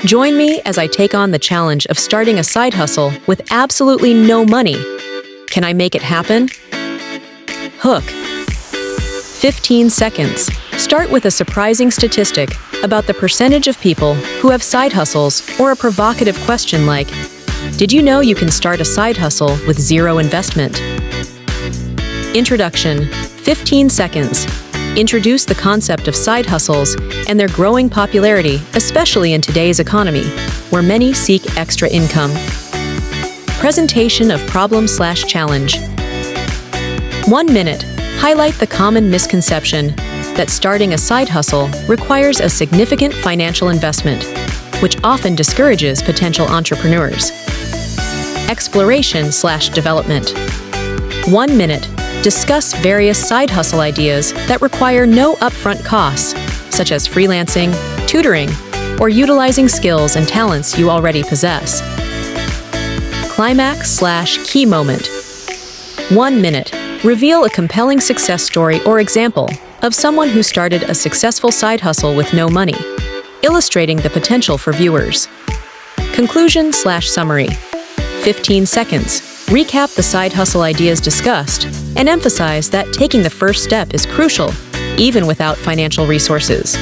Join me as I take on the challenge of starting a side hustle with absolutely no money. Can I make it happen? Hook. 15 seconds. Start with a surprising statistic about the percentage of people who have side hustles, or a provocative question like, did you know you can start a side hustle with zero investment? Introduction. 15 seconds. Introduce the concept of side hustles and their growing popularity, especially in today's economy, where many seek extra income. Presentation of problem/challenge. 1 minute. Highlight the common misconception that starting a side hustle requires a significant financial investment, which often discourages potential entrepreneurs. Exploration/development. 1 minute. Discuss various side hustle ideas that require no upfront costs, such as freelancing, tutoring, or utilizing skills and talents you already possess. Climax/key moment. 1 minute. Reveal a compelling success story or example of someone who started a successful side hustle with no money, illustrating the potential for viewers. Conclusion/summary. 15 seconds. Recap the side hustle ideas discussed and emphasize that taking the first step is crucial, even without financial resources.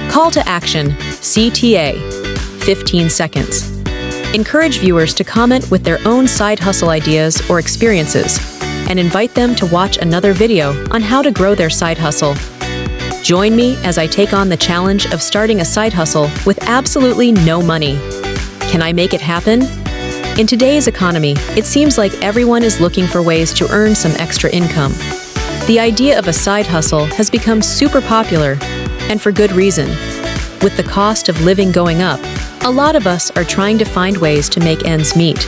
Call to action, CTA. 15 seconds. Encourage viewers to comment with their own side hustle ideas or experiences, and invite them to watch another video on how to grow their side hustle. Join me as I take on the challenge of starting a side hustle with absolutely no money. Can I make it happen? In today's economy, it seems like everyone is looking for ways to earn some extra income. The idea of a side hustle has become super popular, and for good reason. With the cost of living going up, a lot of us are trying to find ways to make ends meet.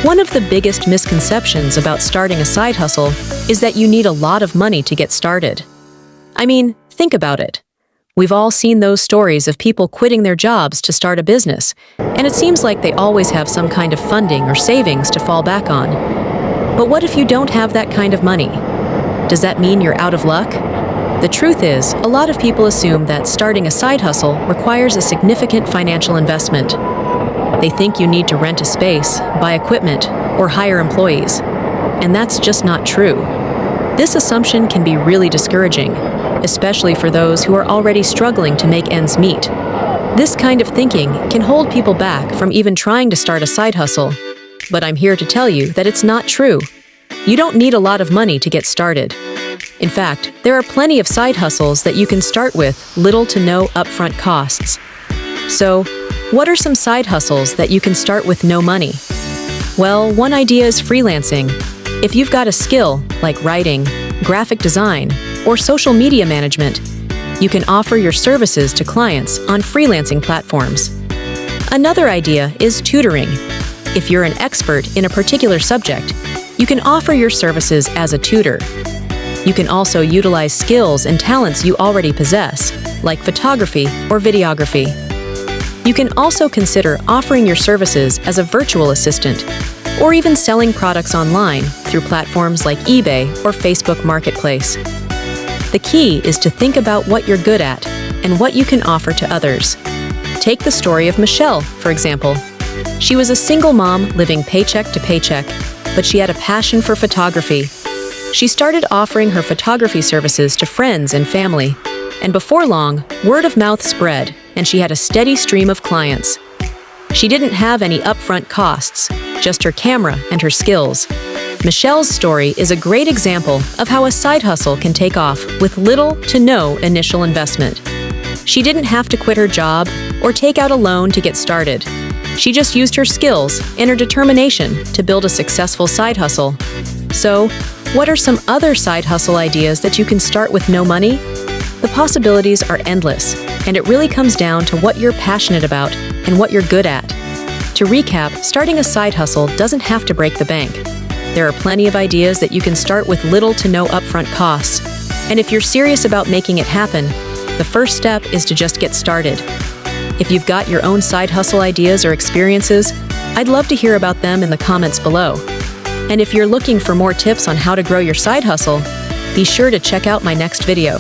One of the biggest misconceptions about starting a side hustle is that you need a lot of money to get started. I mean, think about it. We've all seen those stories of people quitting their jobs to start a business, and it seems like they always have some kind of funding or savings to fall back on. But what if you don't have that kind of money? Does that mean you're out of luck? The truth is, a lot of people assume that starting a side hustle requires a significant financial investment. They think you need to rent a space, buy equipment, or hire employees. And that's just not true. This assumption can be really discouraging, especially for those who are already struggling to make ends meet. This kind of thinking can hold people back from even trying to start a side hustle. But I'm here to tell you that it's not true. You don't need a lot of money to get started. In fact, there are plenty of side hustles that you can start with little to no upfront costs. So, what are some side hustles that you can start with no money? Well, one idea is freelancing. If you've got a skill like writing, graphic design, or social media management, you can offer your services to clients on freelancing platforms. Another idea is tutoring. If you're an expert in a particular subject, you can offer your services as a tutor. You can also utilize skills and talents you already possess, like photography or videography. You can also consider offering your services as a virtual assistant, or even selling products online through platforms like eBay or Facebook Marketplace. The key is to think about what you're good at and what you can offer to others. Take the story of Michelle, for example. She was a single mom living paycheck to paycheck, but she had a passion for photography. She started offering her photography services to friends and family, and before long, word of mouth spread, and she had a steady stream of clients. She didn't have any upfront costs, just her camera and her skills. Michelle's story is a great example of how a side hustle can take off with little to no initial investment. She didn't have to quit her job or take out a loan to get started. She just used her skills and her determination to build a successful side hustle. So, what are some other side hustle ideas that you can start with no money? The possibilities are endless, and it really comes down to what you're passionate about and what you're good at. To recap, starting a side hustle doesn't have to break the bank. There are plenty of ideas that you can start with little to no upfront costs. And if you're serious about making it happen, the first step is to just get started. If you've got your own side hustle ideas or experiences, I'd love to hear about them in the comments below. And if you're looking for more tips on how to grow your side hustle, be sure to check out my next video.